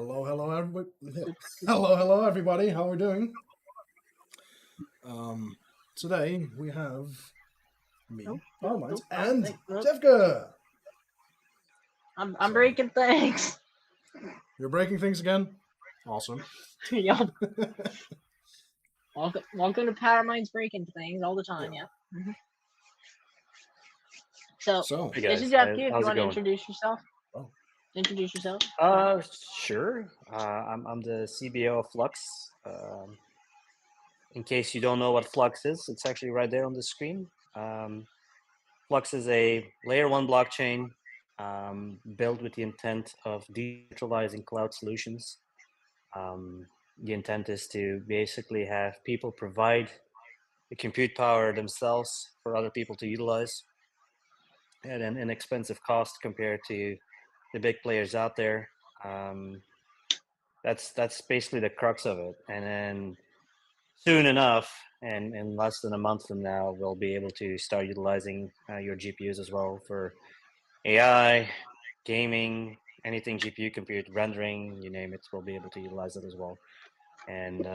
Hello, everybody. Hello, everybody. How are we doing? Today we have me, Powermines, and Jefke. I'm breaking things. You're breaking things again. Awesome. Yup. Welcome to Powermines breaking things all the time. Yeah. So Hey this guys, is Jefke. If you how's it want to going? introduce yourself. Oh. Introduce yourself. Sure. I'm the CBO of Flux. In case you don't know what Flux is, it's actually right there on the screen. Flux is a layer one blockchain built with the intent of decentralizing cloud solutions. The intent is to basically have people provide the compute power themselves for other people to utilize at an inexpensive cost compared to the big players out there. That's basically the crux of it. And then soon enough, and in less than a month from now, we'll be able to start utilizing your GPUs as well for AI, gaming, anything GPU compute, rendering, you name it, we'll be able to utilize it as well. And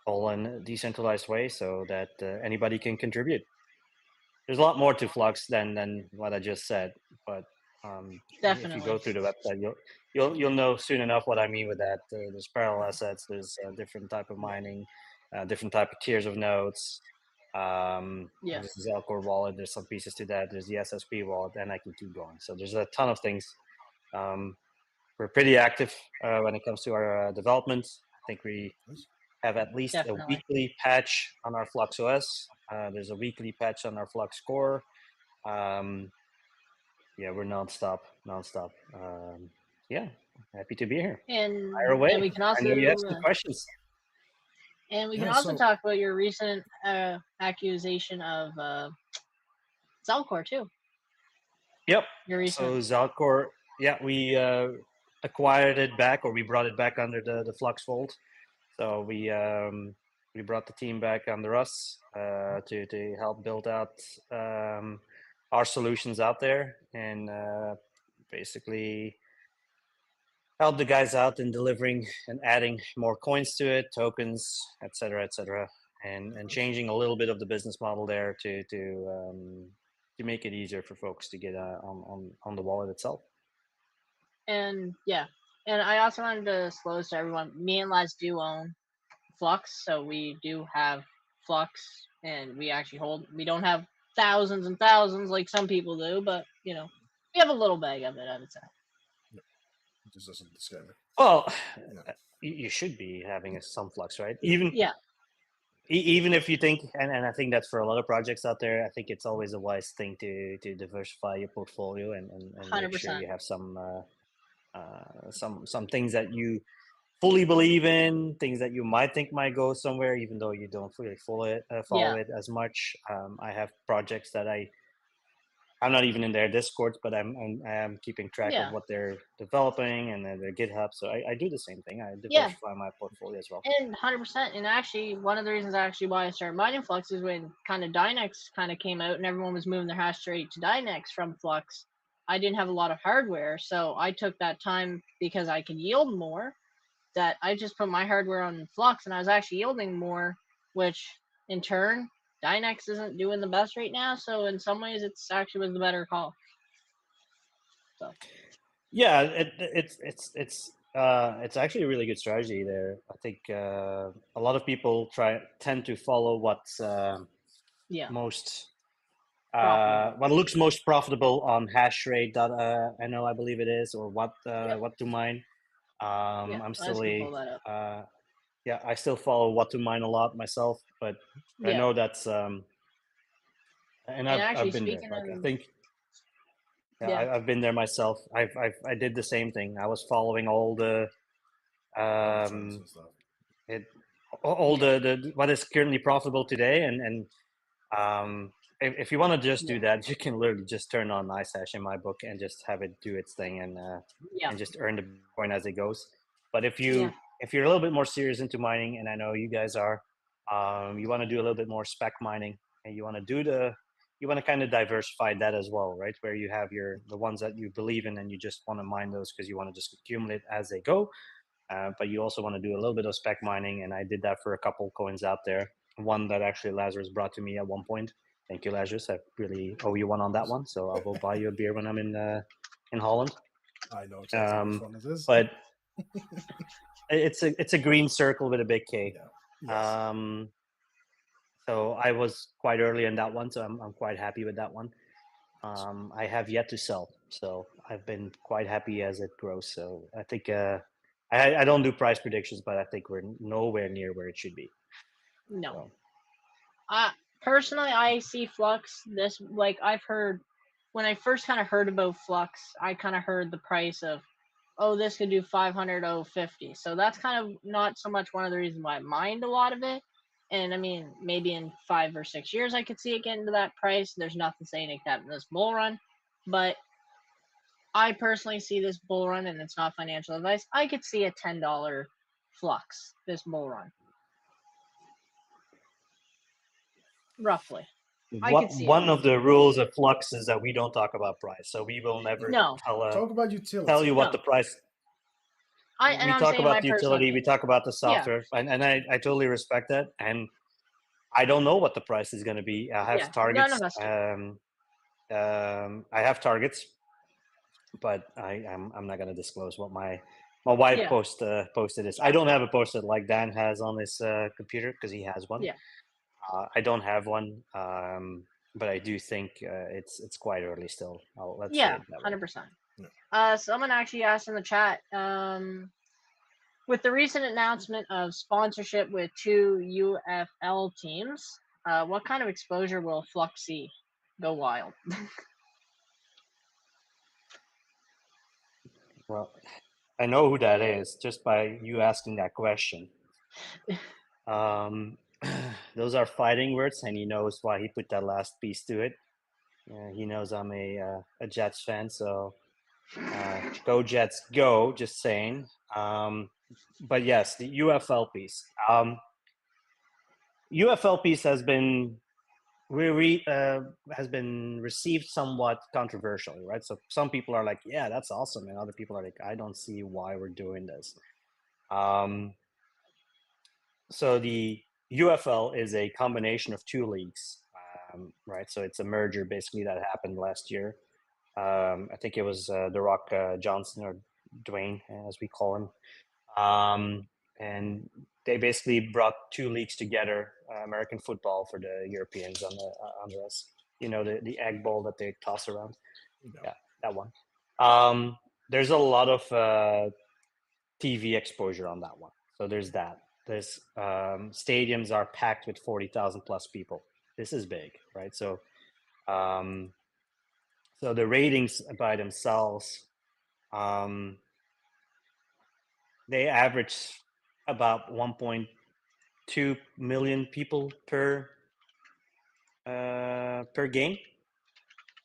all in a decentralized way so that anybody can contribute. There's a lot more to Flux than what I just said, but if you go through the website, you'll know soon enough what I mean with that. There's parallel assets, there's different type of mining, different type of tiers of nodes. There's the Zelcore wallet. There's some pieces to that. There's the SSP wallet, and I can keep going. So there's a ton of things. We're pretty active when it comes to our development. I think we have at least a weekly patch on our Flux OS. There's a weekly patch on our Flux core. Yeah, we're nonstop. Yeah, happy to be here. And fire away. And we can also I know you have some questions. And we can also talk about your recent accusation of Zelcore too. Yep. So Zelcore, yeah, we acquired it back, or we brought it back under the Flux fold. So we brought the team back under us to help build out our solutions out there, and basically help the guys out in delivering and adding more coins to it, tokens, etc., and changing a little bit of the business model there to make it easier for folks to get on the wallet itself. And I also wanted to disclose to everyone, me and Laz do own Flux, so we do have Flux, and we actually we don't have thousands and thousands like some people do, but we have a little bag of it, I would say. This doesn't disclaim it. Well, you should be having some Flux, right? Even if you think, and I think that's for a lot of projects out there, I think it's always a wise thing to diversify your portfolio and make sure you have some things that you fully believe in, things that you might think might go somewhere, even though you don't fully follow it as much. I have projects that I'm not even in their Discord, but I'm keeping track of what they're developing and their GitHub. So I do the same thing. I diversify my portfolio as well. And 100%. And actually, one of the reasons why I started mining Flux is when kind of Dynex kind of came out and everyone was moving their hash rate to Dynex from Flux. I didn't have a lot of hardware, so I took that time because I could yield more. That I just put my hardware on Flux, and I was actually yielding more, which in turn, Dynex isn't doing the best right now. So in some ways, it's actually was the better call. So. Yeah, it's actually a really good strategy there. I think a lot of people tend to follow what's most what looks most profitable on hashrate.no, I believe it is, or what to mine. I'm still I still follow what to mine a lot myself, but I know that's and I've been there. Like, I think I've been there myself. I did the same thing. I was following all the what is currently profitable today, and if you want to just do that, you can literally just turn on iSash in my book and just have it do its thing and just earn the coin as it goes. But if you're a little bit more serious into mining, and I know you guys are, you want to do a little bit more spec mining, and you want to kind of diversify that as well, right? Where you have the ones that you believe in, and you just want to mine those because you want to just accumulate as they go. but you also want to do a little bit of spec mining, and I did that for a couple coins out there. One that actually Lazzeruz brought to me at one point. Thank you, Lazzeruz. I really owe you one on that one, so I'll go buy you a beer when I'm in Holland. I know exactly which one it is. But it's a green circle with a big K. Yeah. Yes. So I was quite early in that one, so I'm quite happy with that one. I have yet to sell, so I've been quite happy as it grows. So I think I don't do price predictions, but I think we're nowhere near where it should be. No. So. Personally, I see Flux this, like, I've heard, when I first kind of heard about Flux, I kind of heard the price of, oh, this could do 500, oh, 50. So that's kind of not so much one of the reasons why I mind a lot of it. And I mean, maybe in 5 or 6 years, I could see it getting to that price. There's nothing saying it can't in this bull run. But I personally see this bull run, and it's not financial advice, I could see a $10 Flux this bull run. Roughly. One of the rules of Flux is that we don't talk about price, so we will never talk about utility. Tell you what the price. We talk about the utility, we talk about the software, and I totally respect that. And I don't know what the price is going to be. I have targets. None of us do. I have targets, but I'm not going to disclose what my wife posted this. I don't have it posted like Dan has on his computer because he has one. Yeah. I don't have one, but I do think it's quite early still. Let's say it that way. 100%. Someone actually asked in the chat, with the recent announcement of sponsorship with 2 UFL teams, what kind of exposure will Flux see? Go wild. Well, I know who that is just by you asking that question. Those are fighting words, and he knows why he put that last piece to it. He knows I'm a Jets fan, so go Jets, go! Just saying. But yes, the UFL piece. UFL piece has been received somewhat controversially, right? So some people are like, "Yeah, that's awesome," and other people are like, "I don't see why we're doing this." So the UFL is a combination of 2 leagues, right? So it's a merger basically that happened last year. I think it was The Rock Johnson, or Dwayne, as we call him. And they basically brought 2 leagues together, American football for the Europeans under us. You know, the egg bowl that they toss around. Yeah, that one. There's a lot of TV exposure on that one. So there's that. There's stadiums are packed with 40,000 plus people. This is big, right? So so the ratings by themselves, they average about 1.2 million people per game.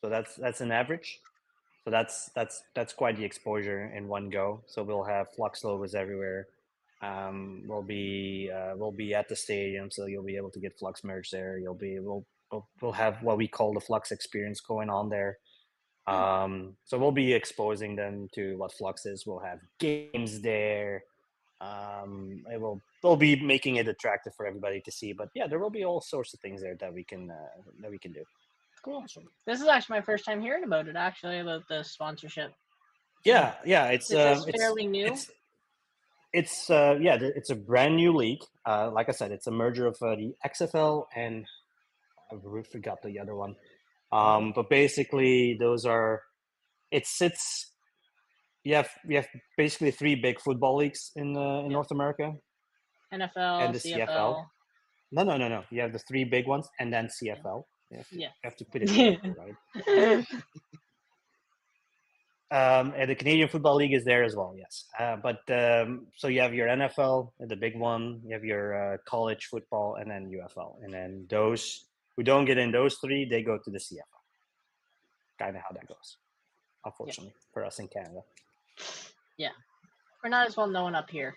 So that's an average. So that's quite the exposure in one go. So we'll have Flux logos everywhere. We'll be at the stadium, so you'll be able to get Flux merch there. We'll have what we call the Flux experience going on there. So we'll be exposing them to what Flux is. We'll have games there. We'll be making it attractive for everybody to see. But yeah, there will be all sorts of things there that we can do. Cool. This is actually my first time hearing about it. Actually, about the sponsorship. Yeah, it's fairly new. It's a brand new league. Like I said, it's a merger of the XFL and I forgot the other one. But basically, those are. You have basically 3 big football leagues in North America. NFL and the CFL. No. You have the 3 big ones and then CFL. You have to put it together, right? And the Canadian Football League is there as well, yes. But so you have your NFL, the big one. You have your college football, and then UFL. And then those who don't get in those 3, they go to the CFL. Kind of how that goes, unfortunately, for us in Canada. Yeah. We're not as well known up here.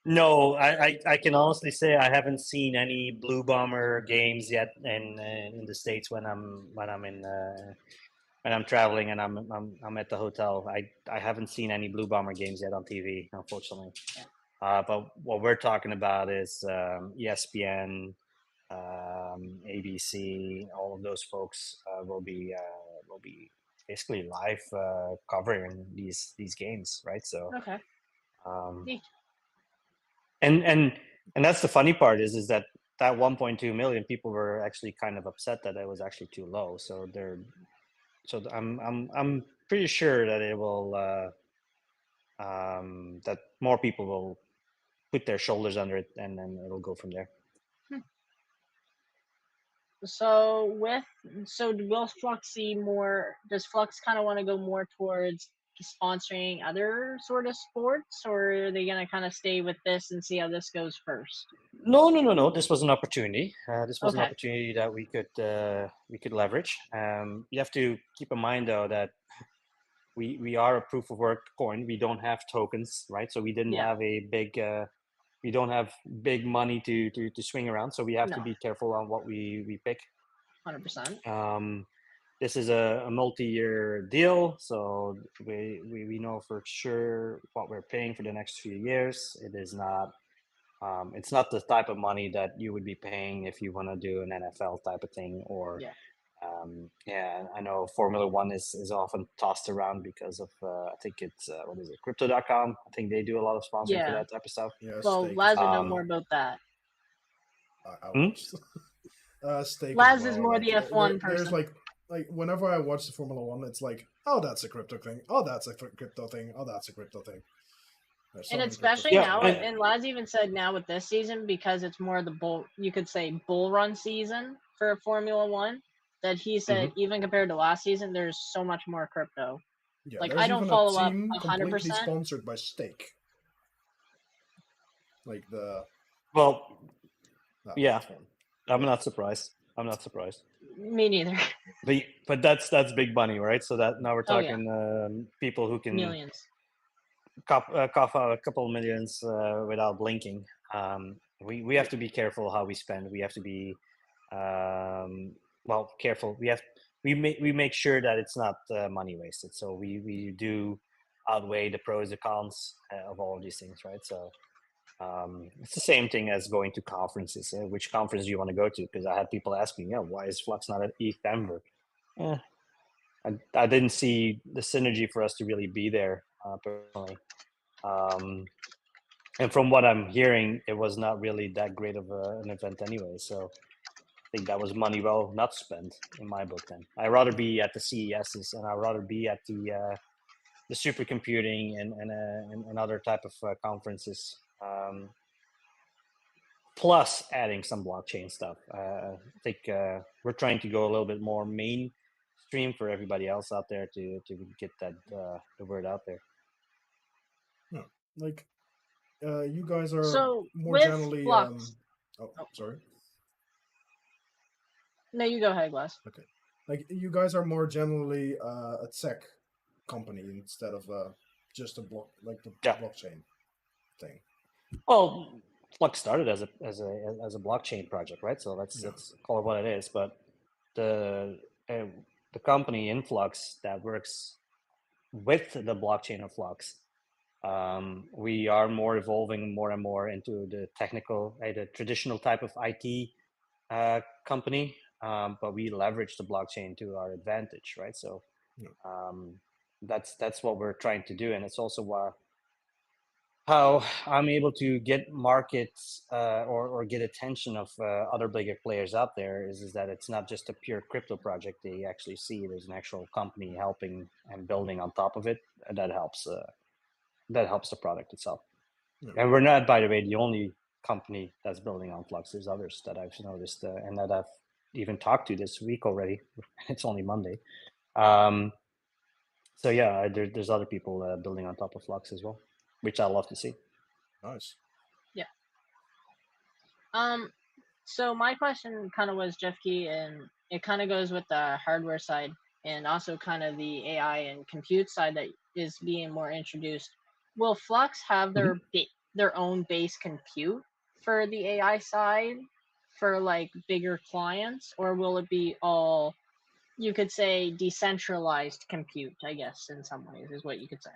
No, I can honestly say I haven't seen any Blue Bomber games yet in the States when I'm when I'm traveling and I'm at the hotel, I haven't seen any Blue Bomber games yet on TV, unfortunately. Yeah. But what we're talking about is ESPN, ABC, all of those folks will be basically live covering these games, right? So, Okay. um, Neat. and that's the funny part is that 1.2 million people were actually kind of upset that it was actually too low. So I'm pretty sure that it will that more people will put their shoulders under it, and then it'll go from there. So will Flux see more? Does Flux kind of want to go more towards sponsoring other sort of sports, or are they gonna kind of stay with this and see how this goes first? No. This was an opportunity. This was an Okay. opportunity that we could leverage. You have to keep in mind though that we are a proof of work coin. We don't have tokens, right? So we didn't Yeah. have a big. We don't have big money to swing around. So we have to No. be careful on what we pick. 100%. This is a multi-year deal, so we know for sure what we're paying for the next few years. It is not. It's not the type of money that you would be paying if you want to do an NFL type of thing, or Yeah. yeah, I know Formula One is often tossed around because of I think it's what is it, Crypto.com. I think they do a lot of sponsoring for Yeah. that type of stuff. Yeah, Well, steak. Laz would know Um, more about that. I hmm? watched steak as Laz is well. more Like the F1 there's person. like whenever I watch the Formula One, it's like, oh, that's a crypto thing. Oh, that's a crypto thing. Oh, that's a crypto thing. There's so And many crypto especially things Yeah, going now, on. and Laz even said now with this season, because it's more the bull, you could say bull run season for Formula One, that he said mhm. even compared to last season, there's so much more crypto. Yeah, Like I there's don't even a follow up team completely 100%. sponsored by steak. Like the Well, no, yeah, that's one. I'm Yeah. not surprised. I'm not surprised. Me neither. But that's big money, right? So that now we're Oh yeah, talking people who can millions. cough out a couple of millions without blinking. We have to be careful how we spend. We have to be careful. We make sure that it's not money wasted. So we do outweigh the pros and cons of all of these things, right? So it's the same thing as going to conferences. Which conference do you want to go to? Because I had people asking, yeah, why is Flux not at ETH Denver? Eh, I didn't see the synergy for us to really be there personally. And from what I'm hearing, it was not really that great of an event anyway. So I think that was money well not spent in my book. Then I'd rather be at the CESs, and I'd rather be at the supercomputing and other type of conferences. Plus adding some blockchain stuff. I think we're trying to go a little bit more mainstream for everybody else out there to get that the word out there. No. Like you guys are So more with generally Flux, oh, sorry. no, you go ahead, Laz. Okay. Like you guys are more generally a tech company instead of just a block like the Yeah. blockchain thing. Well, Flux started as a blockchain project, right? So let's call it what it is. But the the company Influx that works with the blockchain of Flux, we are more evolving more and more into the technical, the traditional type of IT company, but we leverage the blockchain to our advantage, right? So that's what we're trying to do, and it's also how I'm able to get markets or get attention of other bigger players out there is that it's not just a pure crypto project. They actually see there's an actual company helping and building on top of it, and that helps the product itself. Yeah. And we're not, by the way, the only company that's building on Flux. There's others that I've noticed and that I've even talked to this week already. It's only Monday. So yeah, there's other people building on top of Flux as well, which I love to see. Nice. Yeah. So my question kind of was Jefke, and it kind of goes with the hardware side and also kind of the AI and compute side that is being more introduced. Will Flux have their own base compute for the AI side for like bigger clients, or will it be all you could say decentralized compute, I guess, in some ways, is what you could say.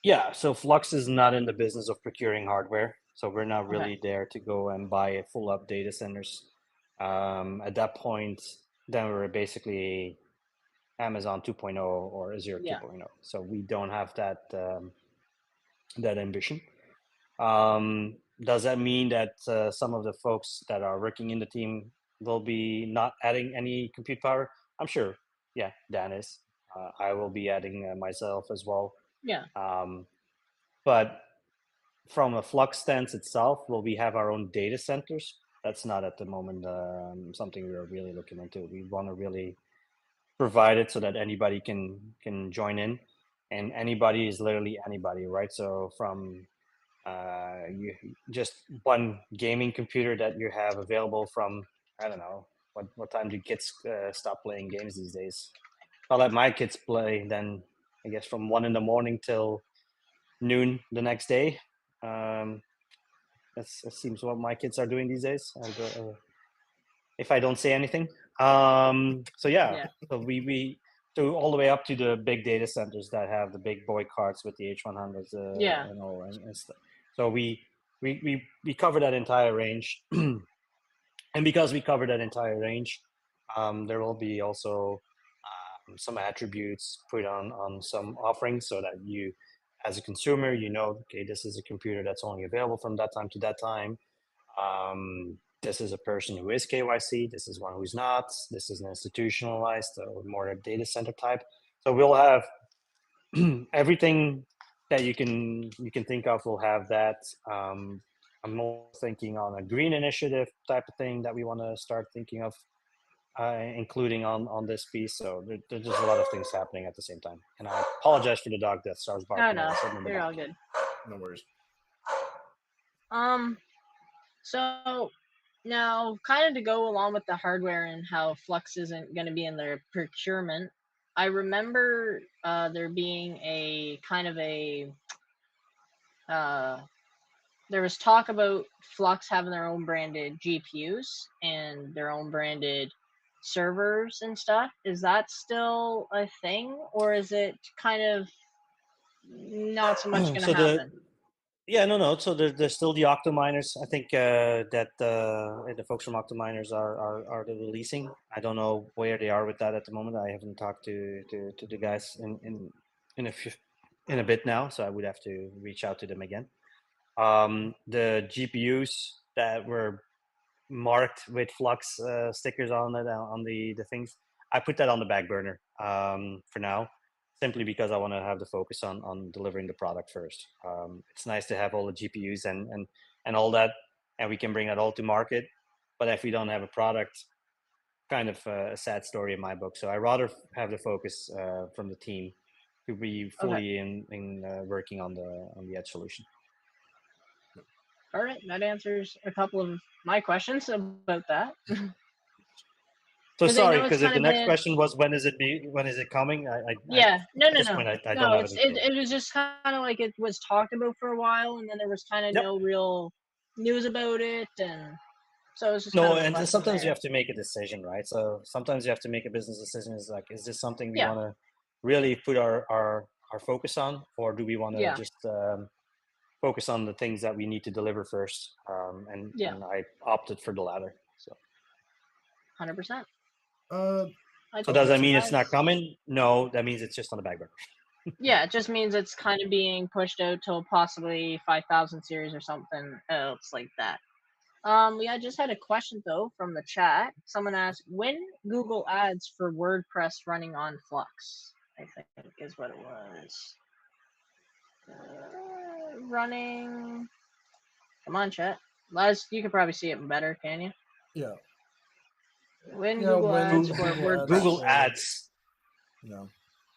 Yeah, so Flux is not in the business of procuring hardware, so we're not Okay. really there to go and buy full up data centers. At that point, then we're basically Amazon 2.0 or Azure Yeah. 2.0. So we don't have that that ambition. Does that mean that some of the folks that are working in the team will be not adding any compute power? I'm sure. Yeah, Dan is. I will be adding myself as well. Yeah. But from a Flux stance itself, will we have our own data centers? That's not at the moment something we're really looking into. We want to really provide it so that anybody can join in, and anybody is literally anybody, right? So from you just one gaming computer that you have available from, I don't know, what time do kids stop playing games these days? I'll let my kids play then, I guess, from 1 a.m. till noon the next day. That seems what my kids are doing these days. If I don't say anything. So yeah, so we so all the way up to the big data centers that have the big boy cards with the H100s, Yeah. and all and stuff. So we cover that entire range, and because we cover that entire range, there will be also some attributes put on some offerings so that you, as a consumer, you know, okay, this is a computer that's only available from that time to that time. This is a person who is KYC. This is one who's not. This is an institutionalized or more a data center type. So we'll have everything that you can think of. We'll have that. I'm more thinking on a green initiative type of thing that we want to start thinking of, including on this piece. So there's just a lot of things happening at the same time. And I apologize for the dog that starts barking. Oh, no, all of a sudden in the you're all back. good. No worries. So now, kind of to go along with the hardware and how Flux isn't going to be in their procurement, I remember there being a kind of a there was talk about Flux having their own branded GPUs and their own branded servers and stuff. Is that still a thing, or is it kind of not so much going to So happen? no. So there's still the Octominers. I think that the folks from Octominers are the releasing. I don't know where they are with that at the moment. I haven't talked to the guys in a bit now, so I would have to reach out to them again. The GPUs that were marked with Flux stickers on it on the things, I put that on the back burner for now, simply because I want to have the focus on delivering the product first. It's nice to have all the GPUs and all that, and we can bring that all to market. But if we don't have a product, kind of a sad story in my book. So I rather have the focus from the team to be fully in working on the edge solution. All right, that answers a couple of my questions about that. So 'Cause I sorry, know it's because if kind the of next been question was when is it coming? yeah, no, At this point, I don't have anything. it was just kind of like it was talked about for a while, and then there was kind of Yep. no real news about it, and so it was just kind No, of a and question sometimes you there. have to make a decision, right? So sometimes you have to make a business decision. Is like, is this something we Yeah. want to really put our focus on, or do we want to Yeah. just focus on the things that we need to deliver first? And I opted for the latter. So 100%. So does that mean it's not coming? No, that means it's just on the back burner. Yeah, it just means it's kind of being pushed out till possibly 5000 series or something else like that. I just had a question though from the chat. Someone asked, when Google Ads for WordPress running on Flux? I think is what it was. Running. Come on, chat. Laz, you can probably see it better, can you? Yeah. When Yeah, Google when Ads for Google Ads WordPress. Google Ads. Yeah.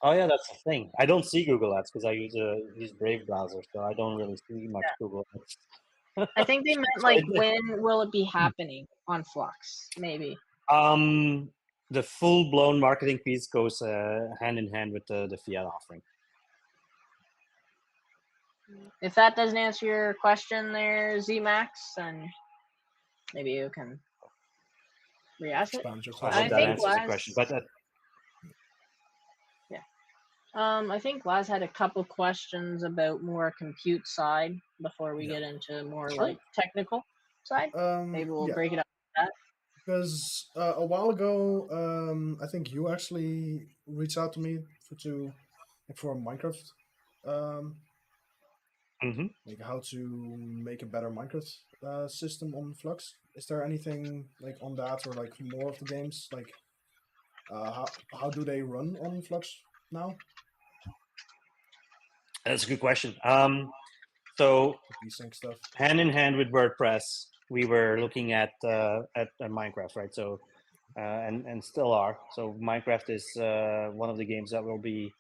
Oh yeah, that's the thing. I don't see Google Ads because I use Brave browser, so I don't really see much Google Ads. I think they meant like when will it be happening on Flux? Maybe. The full-blown marketing piece goes hand in hand with the fiat offering. If that doesn't answer your question there, ZMax, then maybe you can re-ask it. Expand your I question. hope that answers the question. But I think Laz had a couple questions about more compute side before we Yeah, get into more sure. like technical side. Maybe we'll Yeah, break it up like that. because a while ago, I think you actually reached out to me for Minecraft, um, Hmm. like how to make a better Minecraft system on Flux. Is there anything like on that or like more of the games like how do they run on Flux now? That's a good question. So Desync stuff. hand in hand with WordPress, we were looking at Minecraft, right? So and still are. So Minecraft is one of the games that will be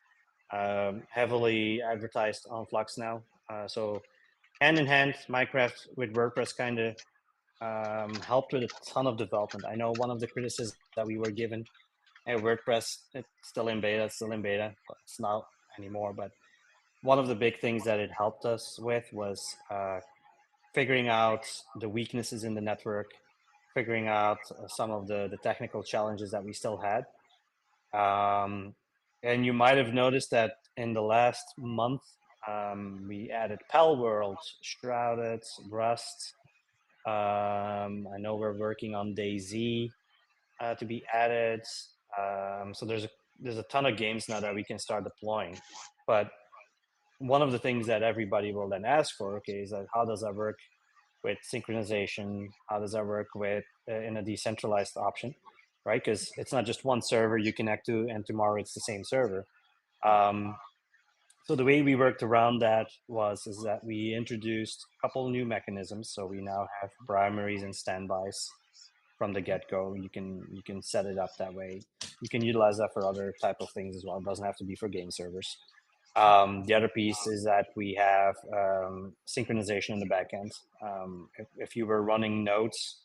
heavily advertised on Flux now. So hand in hand, Minecraft with WordPress kind of helped with a ton of development. I know one of the criticisms that we were given at WordPress, it's still in beta, but it's not anymore. But one of the big things that it helped us with was figuring out the weaknesses in the network, figuring out some of the technical challenges that we still had. And you might have noticed that in the last month, we added Pal World, Shrouded, Rust. I know we're working on DayZ to be added. So there's a ton of games now that we can start deploying. But one of the things that everybody will then ask for, okay, is that how does that work with synchronization? How does that work with in a decentralized option, right? Because it's not just one server you connect to, and tomorrow it's the same server. So the way we worked around that is that we introduced a couple new mechanisms. So we now have primaries and standbys from the get-go. You can set it up that way. You can utilize that for other type of things as well. It doesn't have to be for game servers. The other piece is that we have synchronization in the backend. If you were running nodes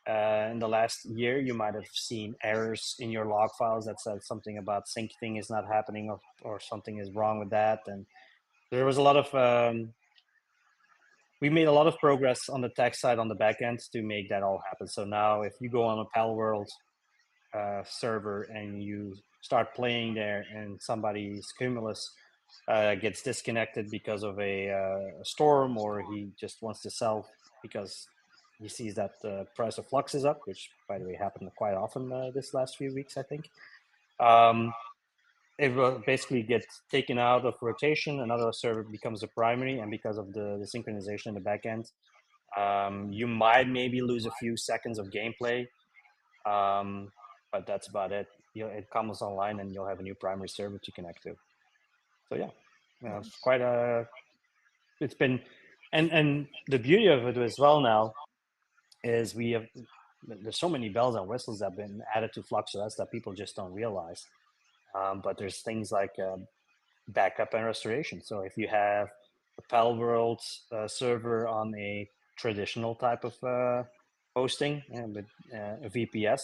in the last year, you might have seen errors in your log files that said something about sync thing is not happening or something is wrong with that. And there was a lot of we made a lot of progress on the tech side on the back end to make that all happen. So now if you go on a Pal World server and you start playing there and somebody's Cumulus gets disconnected because of a storm, or he just wants to sell because he sees that the price of Flux is up, which by the way happened quite often this last few weeks, I think. It will basically get taken out of rotation. Another server becomes a primary, and because of the synchronization in the backend, you might maybe lose a few seconds of gameplay, but that's about it. It comes online, and you'll have a new primary server to connect to. So yeah, it's quite a. It's been, and the beauty of it as well now is there's so many bells and whistles that have been added to FluxOS that people just don't realize. But there's things like backup and restoration. So if you have a Pal World server on a traditional type of hosting with a VPS,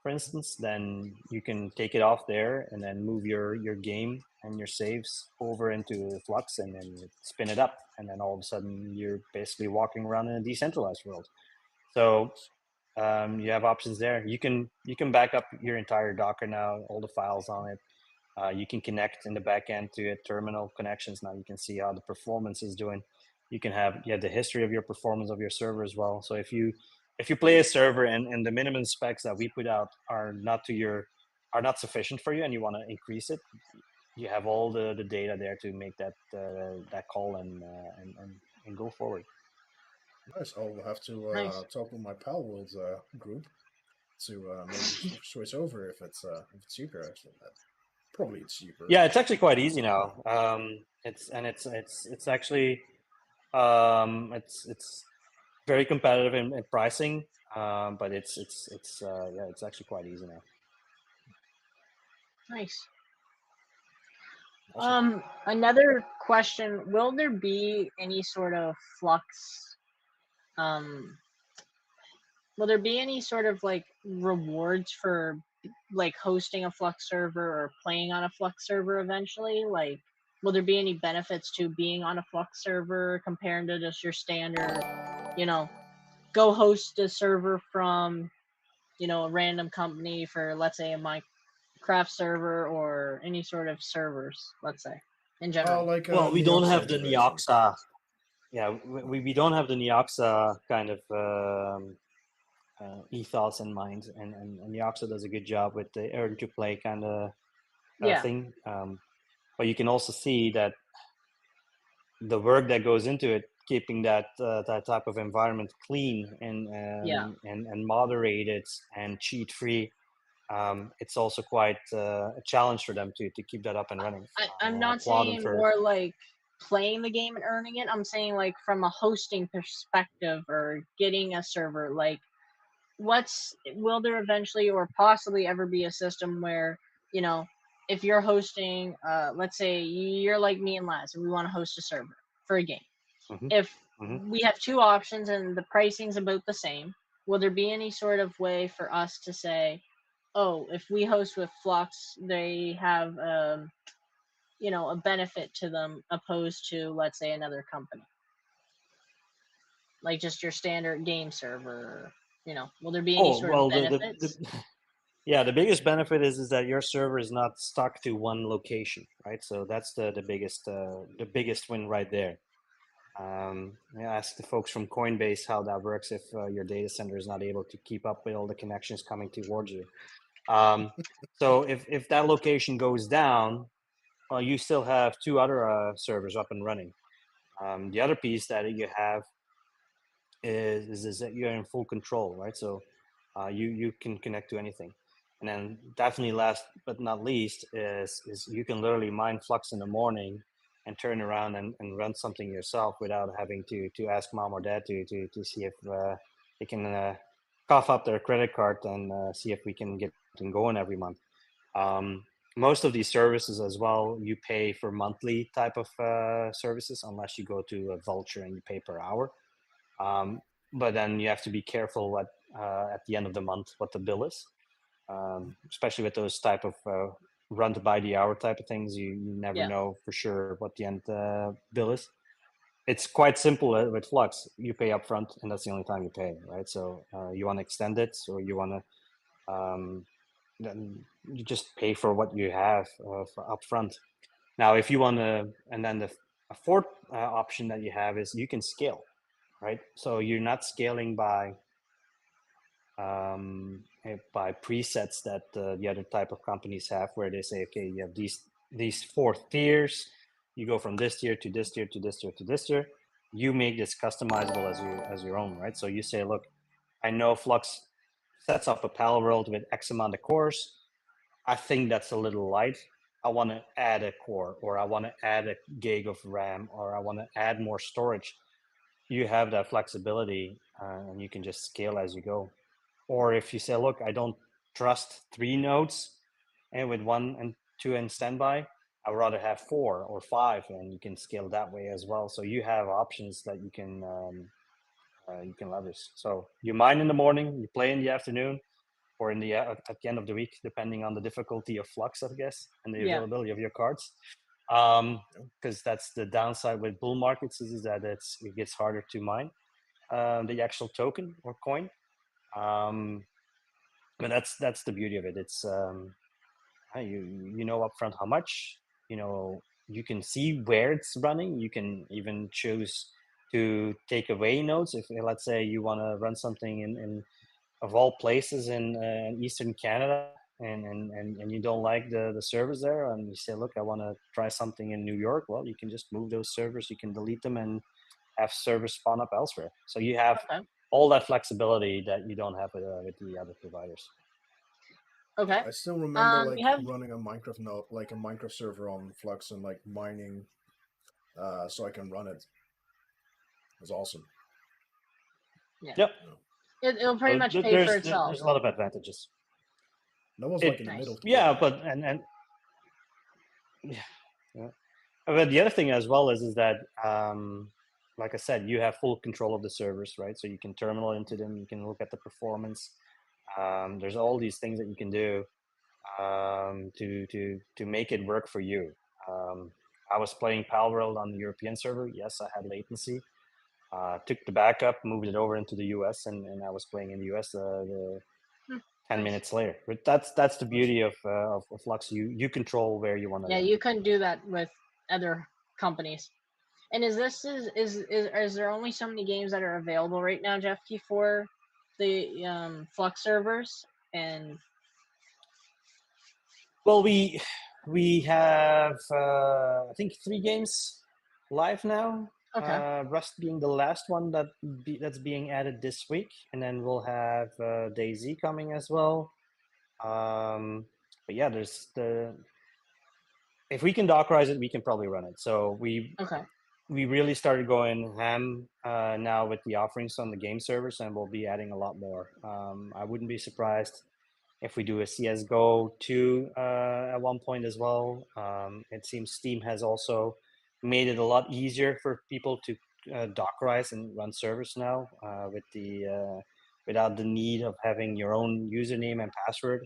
for instance, then you can take it off there and then move your game and your saves over into Flux and then spin it up. And then all of a sudden you're basically walking around in a decentralized world. So you have options there. You can back up your entire Docker now, all the files on it. You can connect in the back end to terminal connections. Now you can see how the performance is doing. You have the history of your performance of your server as well. So if you play a server and the minimum specs that we put out are not sufficient for you and you want to increase it, you have all the data there to make that call and go forward. Nice. I'll have to Nice. talk with my Pal World group to maybe switch over if it's cheaper. Actually, probably it's cheaper. Yeah, it's actually quite easy now. It's actually it's very competitive in pricing, but it's actually quite easy now. Nice. Awesome. Another question: will there be any sort of Flux? Will there be any sort of like rewards for like hosting a Flux server or playing on a Flux server eventually? Like, will there be any benefits to being on a Flux server compared to just your standard, go host a server from, a random company for, let's say, a Minecraft Warcraft server or any sort of servers, let's say, in general. Like Well, we don't have the integration. Neoxa. Yeah, we don't have the Neoxa kind of ethos in mind, and Neoxa does a good job with the earn to play kind of Yeah. thing. But you can also see that the work that goes into it, keeping that that type of environment clean and moderated and cheat free. It's also quite a challenge for them to keep that up and running. I'm not saying more like playing the game and earning it. I'm saying like from a hosting perspective or getting a server. Like, will there eventually or possibly ever be a system where, you know, if you're hosting, let's say you're like me and Laz, and we want to host a server for a game. Mm-hmm. If we have two options and the pricing's about the same, will there be any sort of way for us to say, oh, if we host with Flux, they have, you know, a benefit to them opposed to, let's say, another company? Like just your standard game server, you know, will there be any sort of benefits? The biggest benefit is that your server is not stuck to one location, right? So that's the biggest win right there. Ask the folks from Coinbase how that works if your data center is not able to keep up with all the connections coming towards you. So if that location goes down, well, you still have two other servers up and running. The other piece that you have is that you're in full control, right? So you can connect to anything. And then definitely last but not least is you can literally mine Flux in the morning and turn around and run something yourself without having to ask mom or dad to see if they can cough up their credit card and see if we can get them going every month. Most of these services as well, you pay for monthly type of services unless you go to a Vulture and you pay per hour. But then you have to be careful what at the end of the month what the bill is, especially with those type of run to by the hour type of things. You never know for sure what the end bill is. It's quite simple with Flux. You pay up front, and that's the only time you pay, right? So you want to extend it, or you want to then you just pay for what you have for upfront. Now, if you want to, and then a fourth option that you have is you can scale, right? So you're not scaling by presets that the other type of companies have, where they say, okay, you have these four tiers. You go from this tier to this tier to this tier to this tier. You make this customizable as your own, right? So you say, look, I know Flux sets up a Pal World with X amount of cores. I think that's a little light. I want to add a core, or I want to add a gig of RAM, or I want to add more storage. You have that flexibility, and you can just scale as you go. Or if you say, look, I don't trust 3 nodes, and with 1 and 2 in standby, I'd rather have 4 or 5, and you can scale that way as well. So you have options that you can leverage. So you mine in the morning, you play in the afternoon, or in the at the end of the week, depending on the difficulty of Flux, I guess, and the availability of your cards. Because that's the downside with bull markets is that it gets harder to mine the actual token or coin. But that's the beauty of it. It's you know upfront how much, you can see where it's running. You can even choose to take away nodes if, let's say, you want to run something in of all places in Eastern Canada, and you don't like the servers there, and you say, look, I want to try something in New York. Well, you can just move those servers, you can delete them, and have servers spawn up elsewhere. So you have all that flexibility that you don't have with the other providers. Okay. I still remember running a Minecraft node, like a Minecraft server on Flux, and like mining, so I can run it. It was awesome. Yeah. Yep. It'll pretty much pay for itself. There's a lot of advantages. That was like in the middle of the but but the other thing as well is that like I said, you have full control of the servers, right? So you can terminal into them, you can look at the performance. There's all these things that you can do to make it work for you. I was playing Palworld on the European server. Yes, I had latency. Took the backup, moved it over into the US, and I was playing in the US. The 10 Nice. minutes later. But that's the beauty of Flux. You control where you want to. Yeah, you couldn't do that with other companies. And is there only so many games that are available right now, Jefke, for the Flux servers? And Well, we have I think 3 games live now. okay, Rust being the last one that's being added this week, and then we'll have DayZ coming as well. But yeah, there's if we can Dockerize it, we can probably run it. So we really started going ham now with the offerings on the game servers, and we'll be adding a lot more. I wouldn't be surprised if we do a CSGO 2 at one point as well. It seems Steam has also made it a lot easier for people to Dockerize and run servers now with without the need of having your own username and password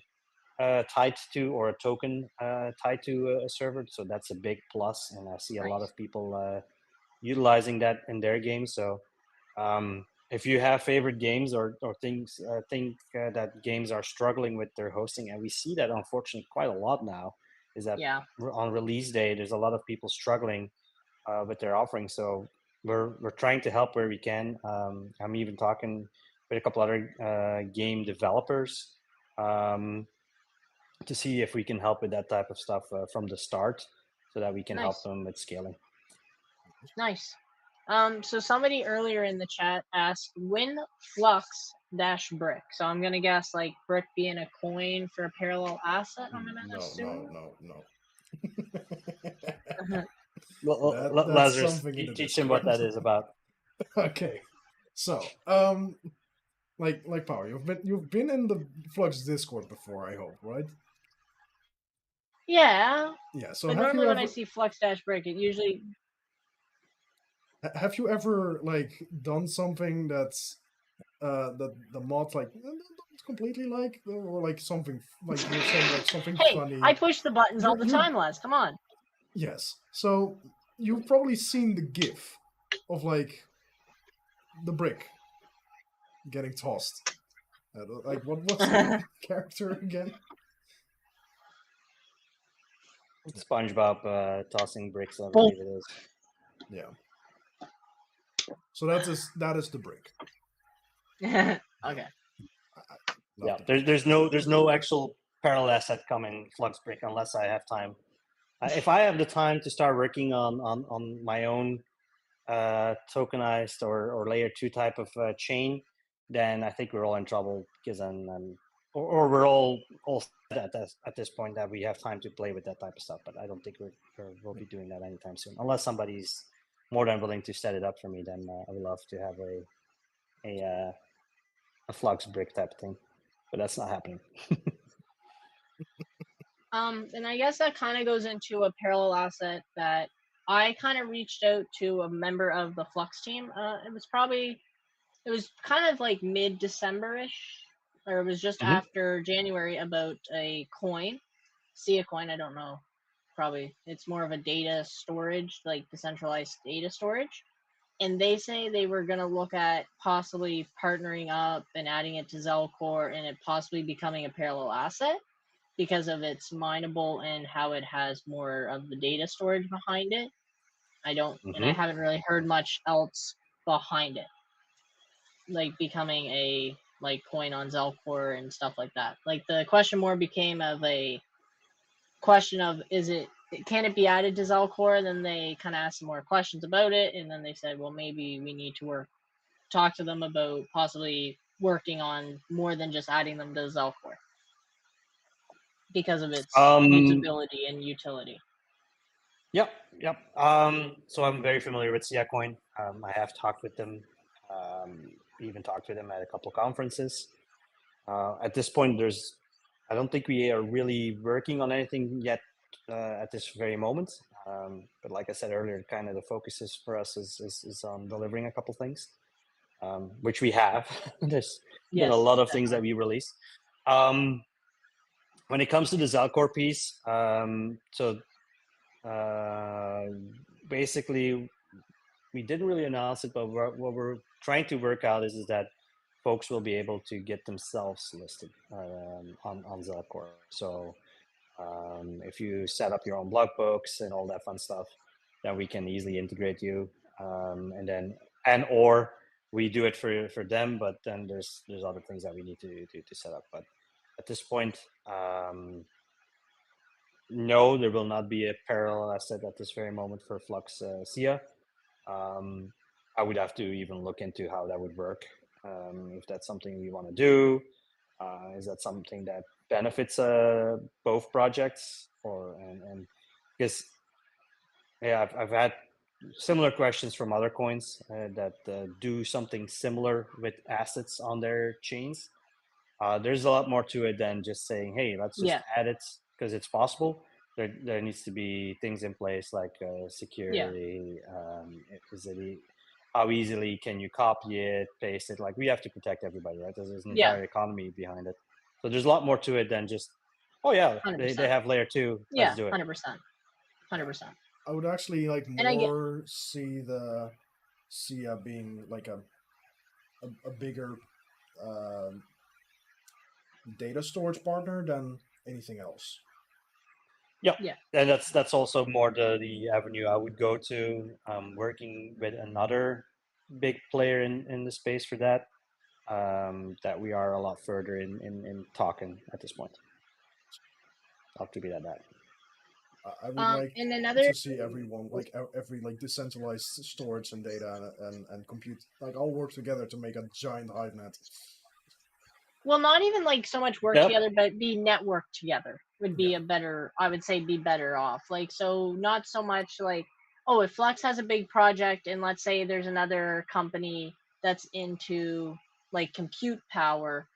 tied to, or a token tied to a server. So that's a big plus, and I see a lot of people utilizing that in their games. So if you have favorite games or things think that games are struggling with their hosting, and we see that unfortunately quite a lot now, is that yeah, on release day there's a lot of people struggling with their offerings. So we're trying to help where we can. I'm even talking with a couple other game developers to see if we can help with that type of stuff from the start, so that we can help nice, them with scaling. nice. So somebody earlier in the chat asked when Flux dash brick. So I'm gonna guess like brick being a coin for a parallel asset. I'm gonna assume. No. That's Lazzeruz, something in the teach him what Discord. that is about. Okay, so like Power, you've been in the Flux Discord before, I hope, right? Yeah, Yeah. So but normally when I see Flux dash brick, it usually have you ever like done something that's that the mod like don't completely like, or like something like you're saying like something hey, funny? I push the buttons all the You're- time, Laz. Come on. Yes. So you've probably seen the GIF of like the brick getting tossed. Like what's the character again? SpongeBob tossing bricks, I believe it is. Yeah. So that is the brick. Okay. Yeah, there's no actual parallel asset coming Flux brick unless I have time. If I have the time to start working on my own tokenized or layer 2 type of chain, then I think we're all in trouble, because or we're all set at this point that we have time to play with that type of stuff. But I don't think we'll be doing that anytime soon, unless somebody's more than willing to set it up for me. Then I would love to have a Flux brick type of thing, but that's not happening. And I guess that kind of goes into a parallel asset that I kind of reached out to a member of the Flux team. It was kind of like mid-December-ish, or it was just after January, about a coin, a coin. I don't know. Probably it's more of a data storage, like decentralized data storage. And they say they were going to look at possibly partnering up and adding it to Zelcore and it possibly becoming a parallel asset because of its mineable and how it has more of the data storage behind it. And I haven't really heard much else behind it, like becoming a like coin on Zelcore and stuff like that. Like the question more became of a question of can it be added to Zelcore? Then they kind of asked some more questions about it, and then they said, well, maybe we need to talk to them about possibly working on more than just adding them to Zelcore because of its usability and utility. Yep. So I'm very familiar with Sia Coin. I have talked with them, even talked with them at a couple of conferences. At this point, I don't think we are really working on anything yet at this very moment. But like I said earlier, kind of the focus is for us is on delivering a couple things, which we have. There's been a lot of things that we released. When it comes to the Zelcore piece, basically, we didn't really announce it, but what we're trying to work out is that folks will be able to get themselves listed on Zelcore. So if you set up your own blog books and all that fun stuff, then we can easily integrate you, or we do it for them. But then there's other things that we need to set up. But at this point, no, there will not be a parallel asset at this very moment for Flux SIA. I would have to even look into how that would work. If that's something we want to do, is that something that benefits both projects, and because I've had similar questions from other coins that do something similar with assets on their chains. There's a lot more to it than just saying, hey, let's just add it because it's possible. There needs to be things in place like security. How easily can you copy it, paste it? Like, we have to protect everybody, right? There's an entire economy behind it. So there's a lot more to it than just, oh yeah, they have layer 2. Let's do it. 100%. I would actually like more see the SIA being like a bigger data storage partner than anything else. Yeah, and that's also more the avenue I would go to. Working with another big player in the space for that. That we are a lot further in talking at this point. I'll have to be that. I would like to see everyone, like every like decentralized storage and data and compute, like all work together to make a giant hive net. Well, not even like so much work together, but be networked together would be a better, I would say, be better off. Like, so not so much like, oh, if Flux has a big project and let's say there's another company that's into like compute power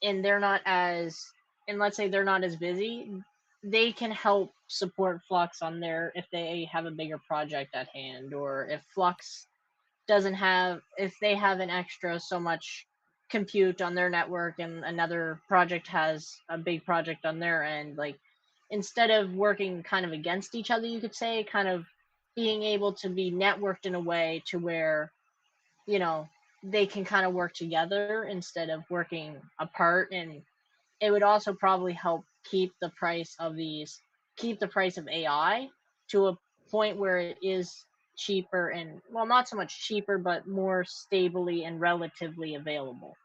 and they're not as, and let's say they're not as busy, they can help support Flux on their, if they have a bigger project at hand, or if Flux doesn't have, if they have an extra so much compute on their network and another project has a big project on their end, like instead of working kind of against each other, you could say, kind of being able to be networked in a way to where, you know, they can kind of work together instead of working apart. And it would also probably help keep the price of AI to a point where it is cheaper, and well, not so much cheaper, but more stably and relatively available.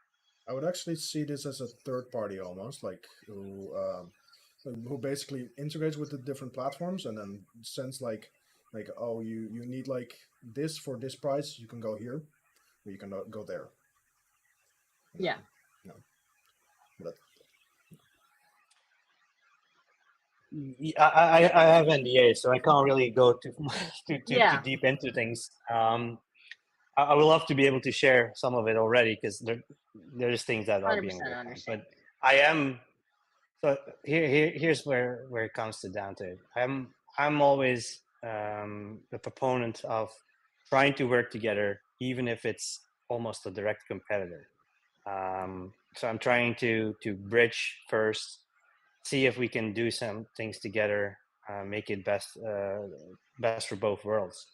I would actually see this as a third party almost, like who basically integrates with the different platforms and then sends like oh, you need like this for this price, you can go here, or you can go there. Yeah. No. But I have NDA, so I can't really go too deep into things. I would love to be able to share some of it already because there's things that are being worked on. But I am, so here's where it comes down to it. I'm always a proponent of trying to work together, even if it's almost a direct competitor. So I'm trying to bridge first, see if we can do some things together, make it best for both worlds.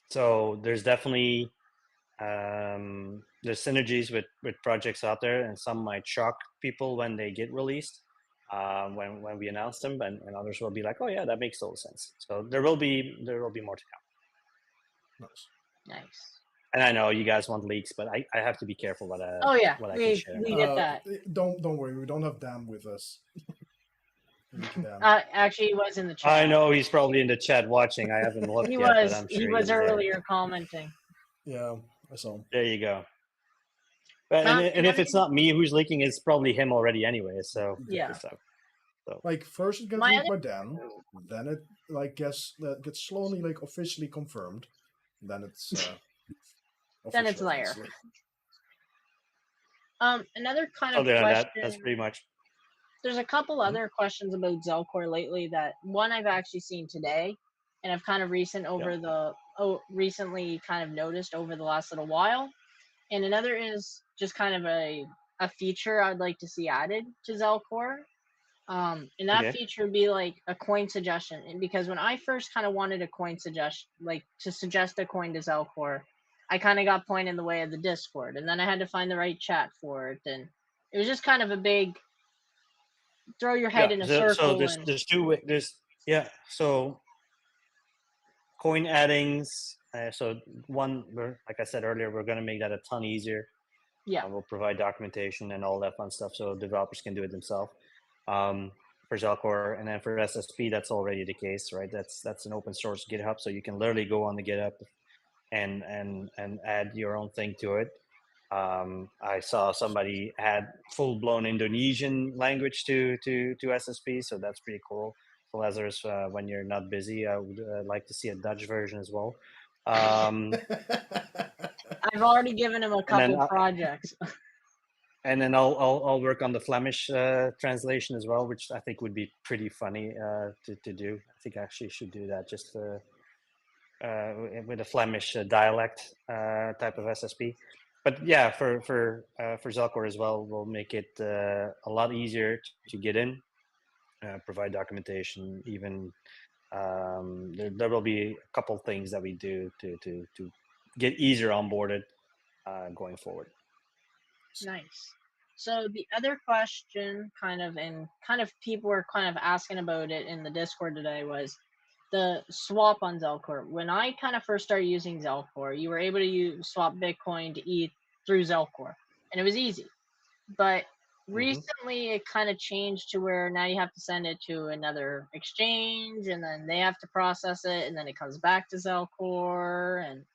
So there's definitely there's synergies with projects out there, and some might shock people when they get released, when we announce them, and others will be like, oh yeah, that makes total sense. So there will be more to come. Nice. And I know you guys want leaks, but I have to be careful what oh yeah, what I can share. We get that. Don't worry, we don't have Dan with us. Actually, he was in the chat. I know he's probably in the chat watching. I haven't looked yet, but I'm sure he was earlier commenting. Yeah, I saw him. There you go. But, and if it's not me who's leaking, it's probably him already anyway. So yeah. So. Like first it gets leaked by Dan, then it like gets slowly like officially confirmed, then it's then it's layer. Another kind of question. That's pretty much. There's a couple other questions about Zelcore lately. That one I've actually seen today, and I've kind of recently kind of noticed over the last little while. And another is just kind of a feature I'd like to see added to Zelcore. And that feature would be like a coin suggestion. And because when I first kind of wanted a coin suggestion, like to suggest a coin to Zelcore, I kind of got pointed in the way of the Discord, and then I had to find the right chat for it, and it was just kind of a big throw your head in a So circle. there's two ways. So coin addings. So one, like I said earlier, we're going to make that a ton easier. Yeah. We'll provide documentation and all that fun stuff so developers can do it themselves. For Zelcore, and then for SSP, that's already the case, right? That's an open source GitHub, so you can literally go on the GitHub and add your own thing to it. I saw somebody add full-blown Indonesian language to SSP, so that's pretty cool. So Lazzeruz, when you're not busy, I would like to see a Dutch version as well. I've already given him a couple projects. And then I'll work on the Flemish translation as well, which I think would be pretty funny to do. I think I actually should do that just with a Flemish dialect type of SSP. But yeah, for Zelcore as well, we'll make it a lot easier to get in, provide documentation. Even there will be a couple things that we do to get easier onboarded going forward. Nice. So the other question, kind of people were kind of asking about it in the Discord today, was the swap on Zelcore. When I kind of first started using Zelcore, you were able to swap Bitcoin to ETH through Zelcore, and it was easy. But recently, it kind of changed to where now you have to send it to another exchange, and then they have to process it, and then it comes back to Zelcore, and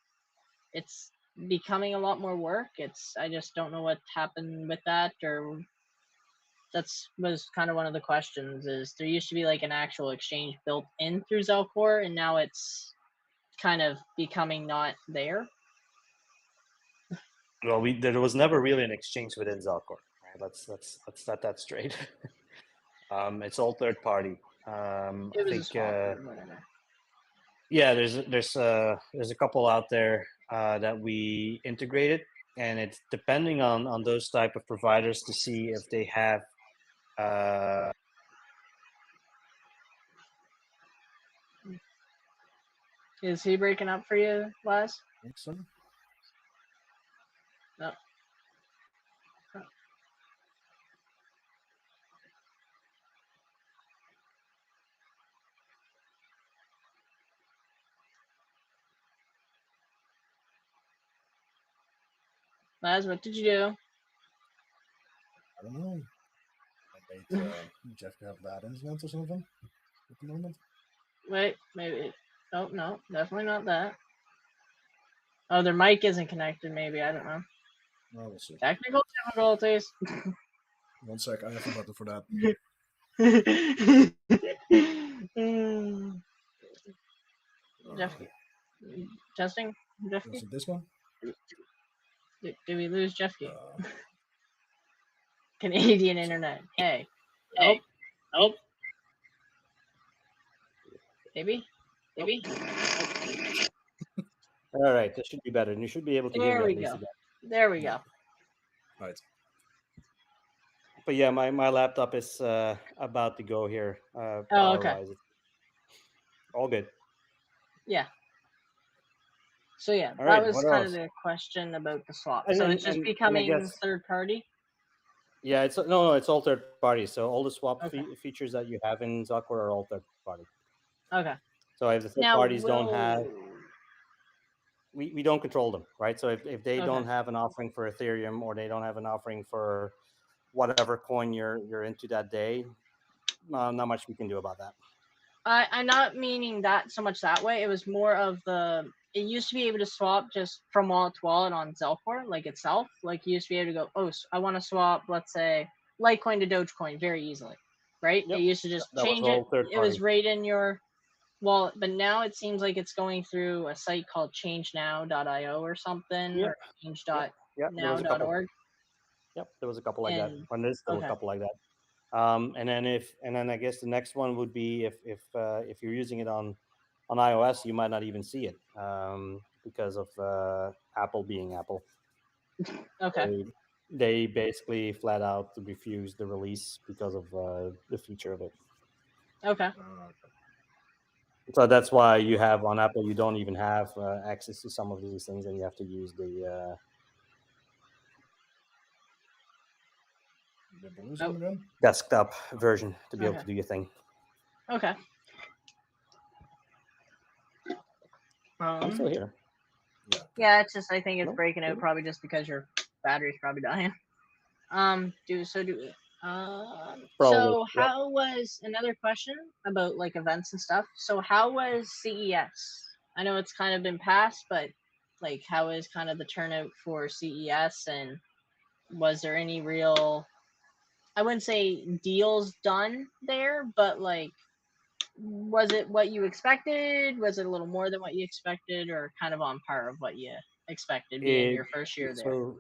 it's becoming a lot more work. I just don't know what happened with that, or was kind of one of the questions. Is there used to be like an actual exchange built in through Zelcore, and now it's kind of becoming not there? Well, there was never really an exchange within Zelcore. Right? Let's set that straight. It's all third party. I think. Yeah, there's a couple out there that we integrated, and it's depending on those type of providers to see if they have. Is he breaking up for you, Laz? I think so. No. Laz, what did you do? I don't know. I made Jefke have bad internet or something at the moment. Wait, maybe. Oh, no, definitely not that. Oh, their mic isn't connected, maybe. I don't know. Well, we'll see. Technical difficulties. 1 sec, I have a button for that. Jefke. Testing? Jefke? Is it this one? Did we lose Jefke? Canadian internet. Hey. Nope. Maybe? All right, this should be better, and you should be able to hear me at least again. There we go. Right. But yeah, my laptop is about to go here. Okay. All good. Yeah. So yeah, all right, that was kind of the question about the swap. So it's just becoming third party? Yeah, it's all third party. So all the swap features that you have in Zelcore are all third party. Okay. So if the third parties don't have, we don't control them, right? So if they don't have an offering for Ethereum, or they don't have an offering for whatever coin you're into that day, not much we can do about that. I'm not meaning that so much that way. It was more of it used to be able to swap just from wallet to wallet on Zelcore, like itself. Like you used to be able to go, oh, I want to swap, let's say, Litecoin to Dogecoin very easily, right? Yep. They used to just change it. It was right in your wallet, but now it seems like it's going through a site called changenow.io or something, or change.now.org. Yep, there was a couple like that. And there's still a couple like that. And then I guess the next one would be if you're using it on iOS, you might not even see it because of Apple being Apple. Okay. They basically flat out refuse the release because of the feature of it. Okay. So that's why you have on Apple, you don't even have access to some of these things, and you have to use the Did we lose Oh. him again? desktop version to be able Okay. to do your thing. Okay. I'm still here. Yeah, it's just I think it's No? breaking out Really? probably just because your battery's probably dying. So Probably. Yep. how was another question about like events and stuff? So how was CES? I know it's kind of been passed, but like how is kind of the turnout for CES, and was there any real, I wouldn't say deals done there, but like was it what you expected? Was it a little more than what you expected, or kind of on par of what you expected being your first year there? So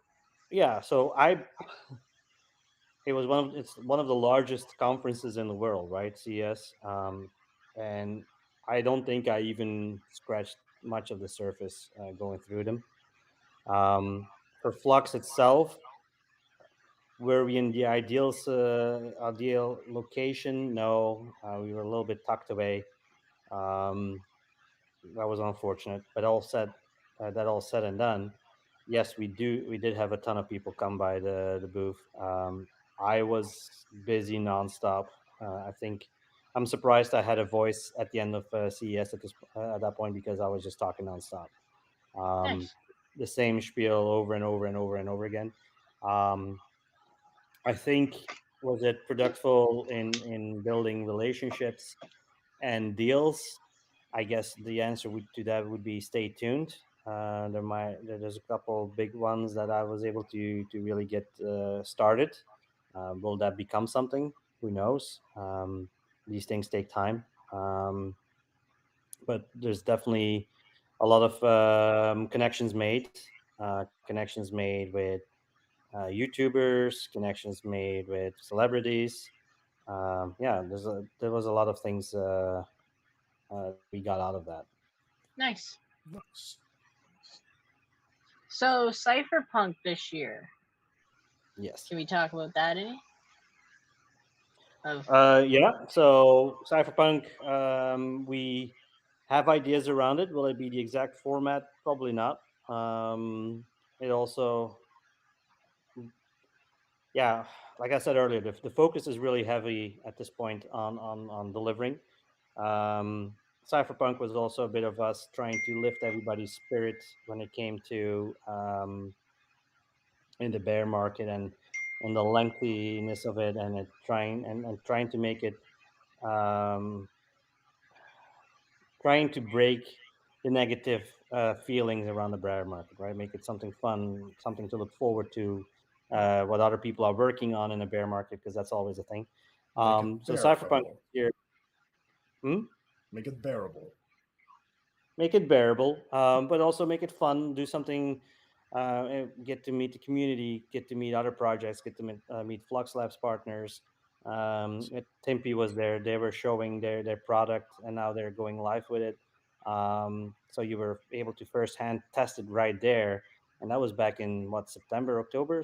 yeah, it's one of the largest conferences in the world, right? CES, and I don't think I even scratched much of the surface going through them. For Flux itself, were we in the ideal location? No, we were a little bit tucked away. Um, that was unfortunate, but all said and done, yes, we did have a ton of people come by the booth. I was busy nonstop. I think I'm surprised I had a voice at the end of CES at that point, because I was just talking nonstop. Nice. The same spiel over and over and over and over again. Um, I think, was it productive in building relationships and deals? I guess the answer to that would be stay tuned. There's a couple big ones that I was able to really get started. Will that become something? Who knows? These things take time, but there's definitely a lot of connections made. Connections made with YouTubers, connections made with celebrities. Yeah, there was a lot of things we got out of that. Nice. Nice. So Cypherpunk this year. Yes. Can we talk about that any? Yeah. So Cypherpunk, we have ideas around it. Will it be the exact format? Probably not. It also, yeah, like I said earlier, the focus is really heavy at this point on delivering. Cypherpunk was also a bit of us trying to lift everybody's spirits when it came to in the bear market, and the lengthiness of it, and trying to make it um, trying to break the negative feelings around the bear market, right? Make it something fun, something to look forward to, what other people are working on in a bear market, because that's always a thing. So Cypherpunk here, Make it bearable. make it bearable, but also make it fun. Do something. Get to meet the community, get to meet other projects, get to meet Flux Labs partners. Tempe was there; they were showing their product, and now they're going live with it. So you were able to firsthand test it right there, and that was back in September, October.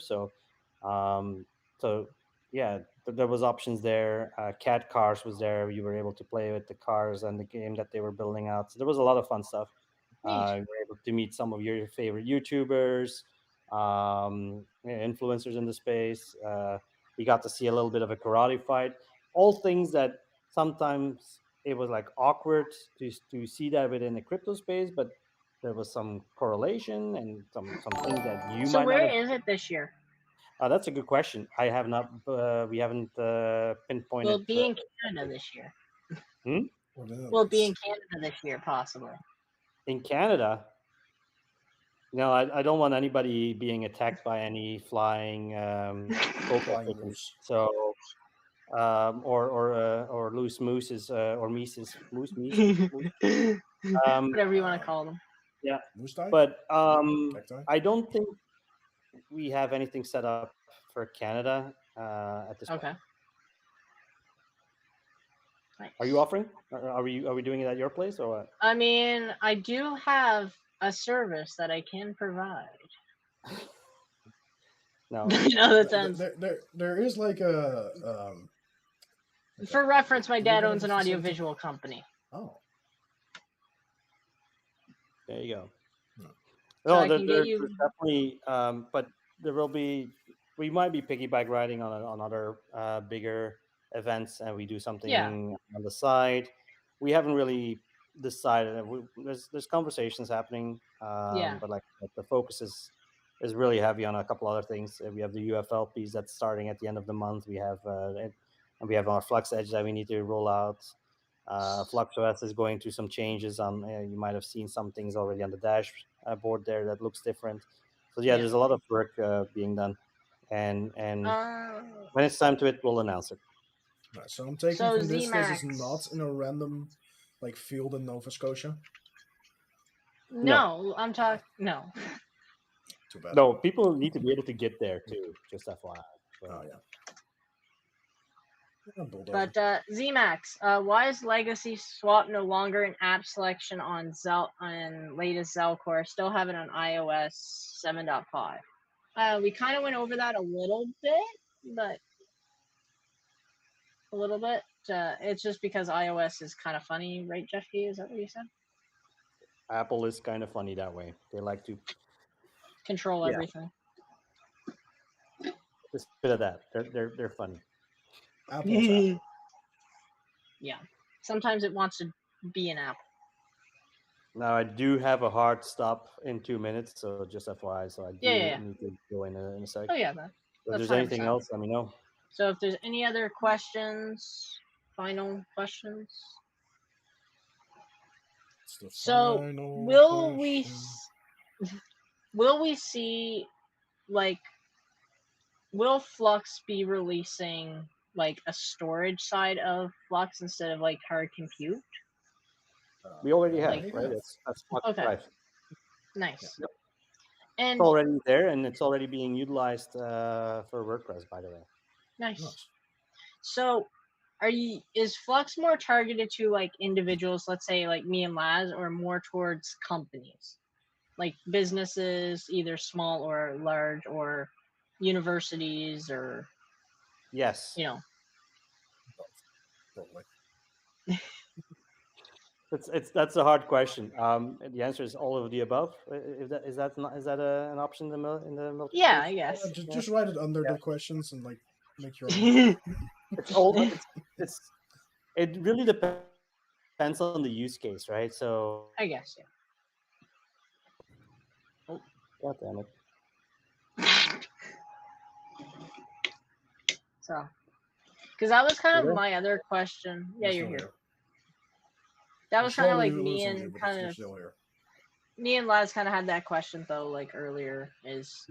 Um, so yeah, there was options there. Cat Cars was there. You were able to play with the cars and the game that they were building out. So there was a lot of fun stuff. You were able to meet some of your favorite YouTubers, influencers in the space. We got to see a little bit of a karate fight. All things that sometimes it was like awkward to see that within the crypto space, but there was some correlation and some things that you So might not where have. is it this year? That's a good question. I have not. We haven't pinpointed. Will it be in Canada this year? Will it be in Canada this year, possibly? In Canada? No, I don't want anybody being attacked by any flying so or loose mooses or mises, moose. Whatever you want to call them. Yeah, but I don't think we have anything set up for Canada at this point. Okay. Nice. Are you offering? Are we doing it at your place or what? I mean, I do have a service that I can provide. No, that sounds. There is like a. For reference, my dad owns an audiovisual company. Oh. There you go. So No, I can get you. there's definitely, but there will be. We might be piggyback riding on other bigger events, and we do something on the side. We haven't really decided. There's conversations happening, Yeah. but like the focus is really heavy on a couple other things. We have the UFL piece that's starting at the end of the month. We have and we have our Flux Edge that we need to roll out. Flux OS is going through some changes on. You might have seen some things already on the dashboard there that looks different. So yeah, there's a lot of work being done, and when it's time to it, we'll announce it. Right, so I'm taking So from this Z-Max. is not in a random like field in Nova Scotia. No, I'm talking. No. Too bad. No, people need to be able to get there too. Just FYI. So. Oh yeah. But Z-Max, why is Legacy Swap no longer an app selection on latest Zelcore? Still have it on iOS 7.5. We kind of went over that a little bit, but it's just because iOS is kind of funny, right, Jefke? Is that what you said? Apple is kind of funny that way. They like to control everything. Just a bit of that. They're funny. Apple's Apple. Yeah. Sometimes it wants to be an apple. Now I do have a hard stop in 2 minutes, so just FYI. So I do need to go in a sec. Oh yeah, man. If there's anything else, let me know. So if there's any other questions, final questions. So will we see, like, will Flux be releasing like a storage side of Flux instead of like hard compute? We already have, right? That's Flux okay. Drive. Nice. Yep. And it's already there, and it's already being utilized for WordPress, by the way. Nice. So, is Flux more targeted to like individuals, let's say like me and Laz, or more towards companies, like businesses, either small or large, or universities, or yes, Probably. That's a hard question. The answer is all of the above. Is that an option in the multiple? Yeah, I guess. Just write it under the questions and like make your own. It really depends on the use case, right? So I guess, yeah. Oh, God damn it. So, because that was kind of my other question. Yeah, you're here. That was kind of like me and Laz kind of had that question though, like earlier, is,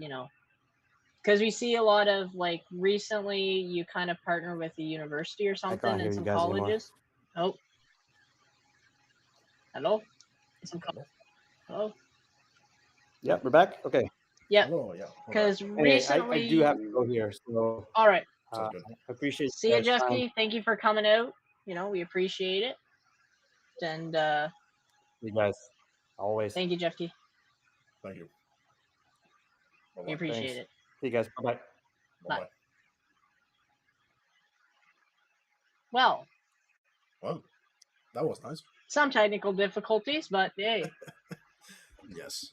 because we see a lot of like recently you kind of partner with a university or something and some colleges. Anymore. Oh, hello. Hello. Yep, we're back. Okay. Yep. Oh yeah. Because recently I do have to go here, so. All right. I appreciate. See you, Jefke. Thank you for coming out. We appreciate it. And you guys, always. Thank you, Jefke. Thank you. We appreciate it. See you guys. Bye-bye. Bye. Well, that was nice. Some technical difficulties, but hey. Yes.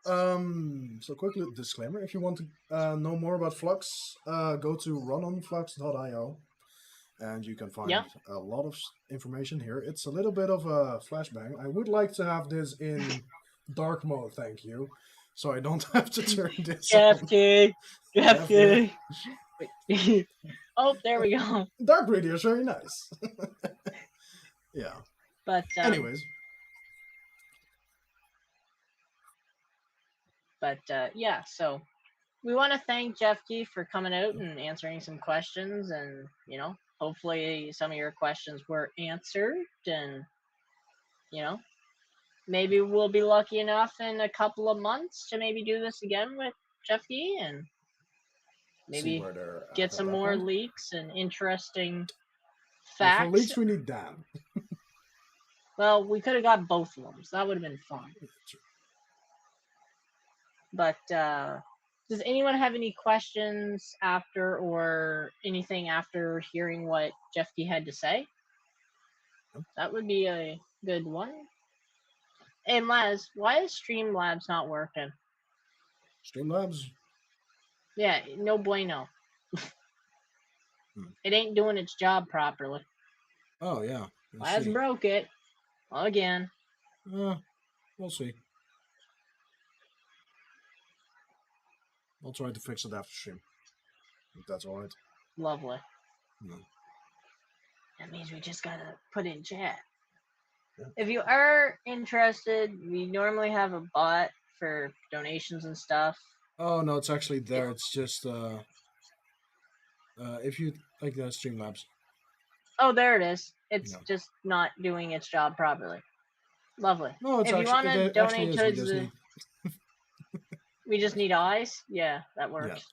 So quickly, disclaimer: if you want to know more about Flux, go to runonflux.io, and you can find a lot of information here. It's a little bit of a flashbang. I would like to have this in dark mode, thank you, so I don't have to turn this on. Jefke. Oh, there we go. Dark radio is very nice. Yeah. But anyways. But yeah, so we want to thank Jefke for coming out and answering some questions, and hopefully some of your questions were answered, and maybe we'll be lucky enough in a couple of months to maybe do this again with Jefke and maybe get some more leaks and interesting facts. For leaks, we need Dan. Well, we could have got both of them, so that would have been fun. But does anyone have any questions after or anything after hearing what Jefke had to say? That would be a good one. And Laz, why is Streamlabs not working? Streamlabs. Yeah, no bueno. Hmm. It ain't doing its job properly. Oh yeah. Let's Laz see. broke it again. We'll see. I'll try to fix it after stream. If that's all right. Lovely. No. That means we just gotta put in chat. Yeah. If you are interested, we normally have a bot for donations and stuff. Oh no, it's actually there. It's just if you like the Streamlabs. Oh, there it is. It's No. just not doing its job properly. Lovely. No, it's if you want to it actually donate is. towards the, we just need eyes. Yeah, that works.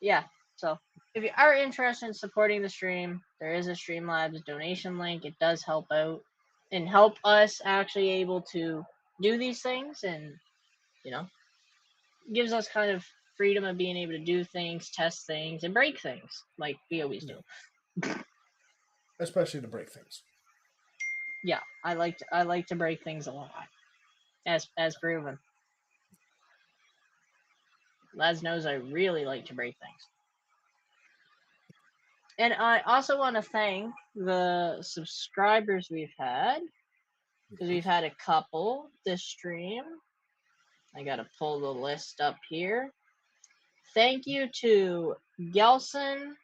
Yeah. So if you are interested in supporting the stream, there is a Streamlabs donation link. It does help out and help us actually able to do these things, and gives us kind of freedom of being able to do things, test things, and break things like we always do. Especially to break things. Yeah, I like to break things a lot, as proven. Laz knows I really like to break things. And I also want to thank the subscribers we've had, because we've had a couple this stream. I gotta pull the list up here. Thank you to Gelson.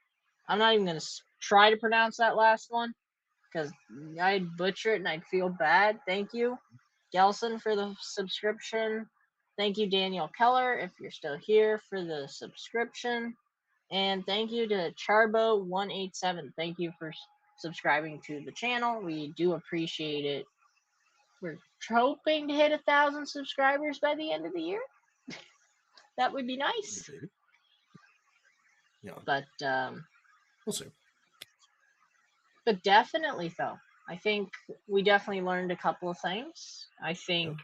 I'm not even gonna try to pronounce that last one, because I'd butcher it and I'd feel bad. Thank you, Gelson, for the subscription. Thank you, Daniel Keller, if you're still here, for the subscription. And thank you to Charbo187. Thank you for subscribing to the channel. We do appreciate it. We're hoping to hit 1,000 subscribers by the end of the year. That would be nice. Yeah. But we'll see. But definitely, though, I think we definitely learned a couple of things. I think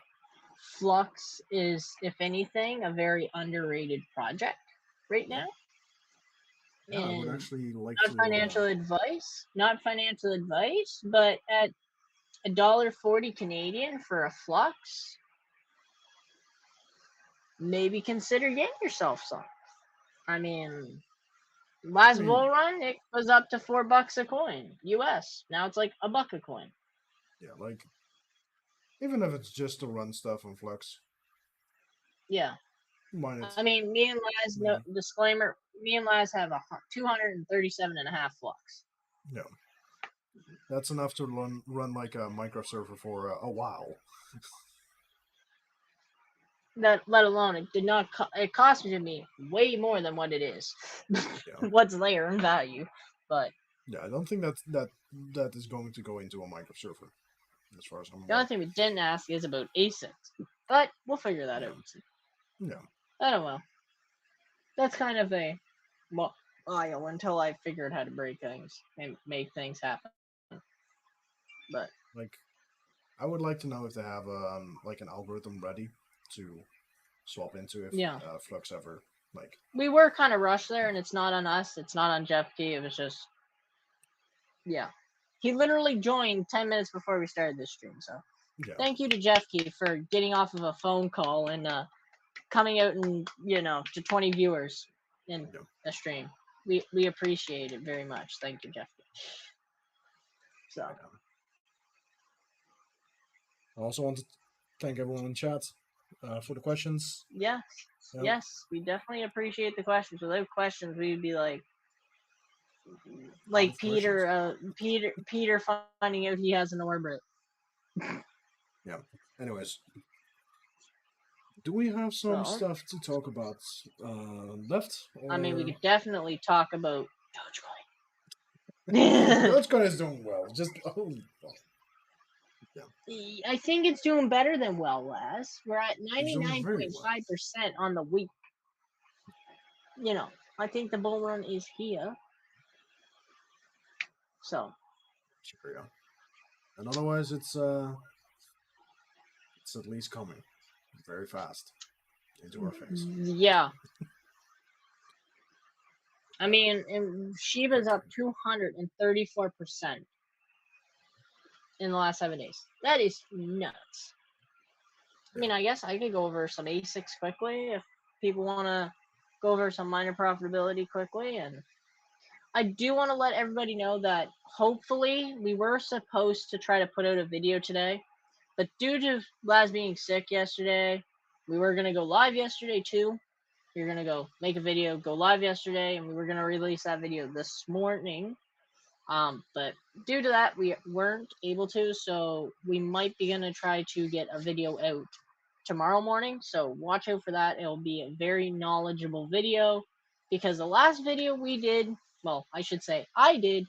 Flux is, if anything, a very underrated project right now. Yeah, I would And actually like not financial advice, but at $1.40 Canadian for a Flux, maybe consider getting yourself some. I mean, last bull run it was up to $4 a coin US. Now it's like $1 a coin. Yeah, like even if it's just to run stuff on Flux. Yeah. I mean, me and Laz, no disclaimer, me and Laz have 237.5 Flux. Yeah. That's enough to run like a Minecraft server for a while. That, let alone, it did not. It cost me way more than what it is. What's there in value, but yeah, I don't think that is going to go into a Minecraft server, as far as I'm aware. The only thing we didn't ask is about asics, but we'll figure that out. Yeah. I don't know. That's kind of a while until I figured how to break things and make things happen. But like, I would like to know if they have like an algorithm ready to swap into if Flux ever like. We were kind of rushed there, and it's not on us. It's not on Jefke. It was just he literally joined 10 minutes before we started this stream. So thank you to Jefke for getting off of a phone call and coming out and to 20 viewers in a stream. We appreciate it very much. Thank you, Jefke. So. I also want to thank everyone in chat for the questions. Yeah. Yes, we definitely appreciate the questions. Without questions, we would be like Peter finding out he has an orbit. Yeah. Anyways, do we have some stuff to talk about left? Or... I mean, we could definitely talk about Dogecoin. Dogecoin is doing well. Just holy fuck. Yeah. I think it's doing better than well, Laz. We're at 99.5% on the week. I think the bull run is here. So. Sure, yeah. And otherwise, it's at least coming very fast into our face. Yeah. I mean, Shiba's up 234%. in the last 7 days. That is nuts. I mean, I guess I could go over some asics quickly if people want to go over some minor profitability quickly. And I do want to let everybody know that hopefully we were supposed to try to put out a video today, but due to Laz being sick yesterday, we were going to go live yesterday too. We were going to go make a video, go live yesterday, and we were going to release that video this morning. But due to that, we weren't able to, so we might be going to try to get a video out tomorrow morning. So watch out for that. It'll be a very knowledgeable video, because the last video we did, well, I should say I did,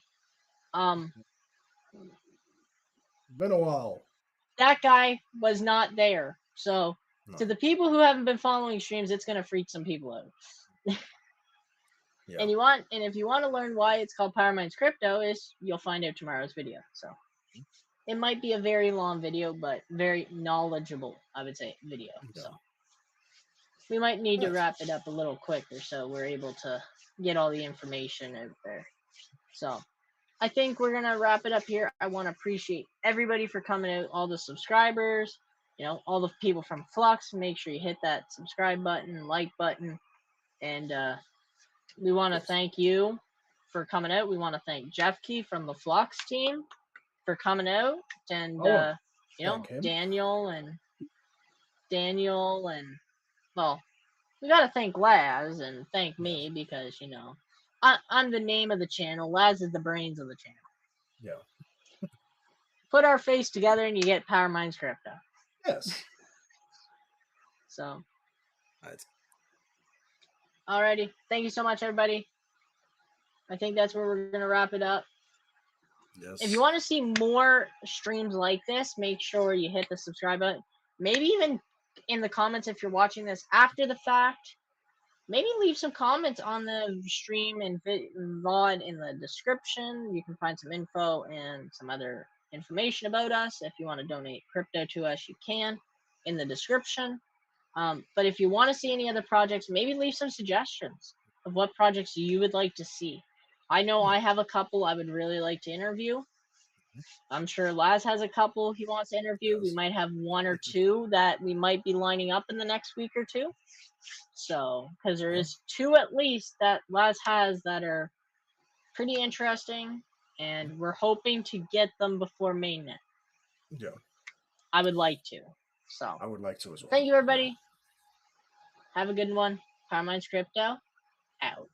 Been a while. that guy was not there. So No. to the people who haven't been following streams, it's going to freak some people out. Yeah. And if you want to learn why it's called Powermines Crypto, you'll find out tomorrow's video. So it might be a very long video, but very knowledgeable, I would say, video. Yeah. So we might need to Nice. wrap it up a little quicker so we're able to get all the information out there. So I think we're gonna wrap it up here. I want to appreciate everybody for coming out, all the subscribers, all the people from Flux. Make sure you hit that subscribe button, like button, and we want to thank you for coming out. We want to thank Jefke from the Flux team for coming out, and thank him. Daniel, well, we gotta thank Laz and thank me, because I'm the name of the channel. Laz is the brains of the channel. Yeah. Put our face together and you get Powermines Crypto. Yes. So. Right. Alrighty. Thank you so much, everybody. I think that's where we're gonna wrap it up. Yes. If you want to see more streams like this, make sure you hit the subscribe button. Maybe even in the comments, if you're watching this after the fact, maybe leave some comments on the stream and VOD in the description. You can find some info and some other information about us. If you want to donate crypto to us, you can in the description. But if you want to see any other projects, maybe leave some suggestions of what projects you would like to see. I know I have a couple I would really like to interview. I'm sure Laz has a couple he wants to interview. We might have one or two that we might be lining up in the next week or two. So, because there is two at least that Laz has that are pretty interesting, and we're hoping to get them before mainnet. Yeah. I would like to. So I would like to as well. Thank you, everybody. Have a good one. Powermines Crypto out.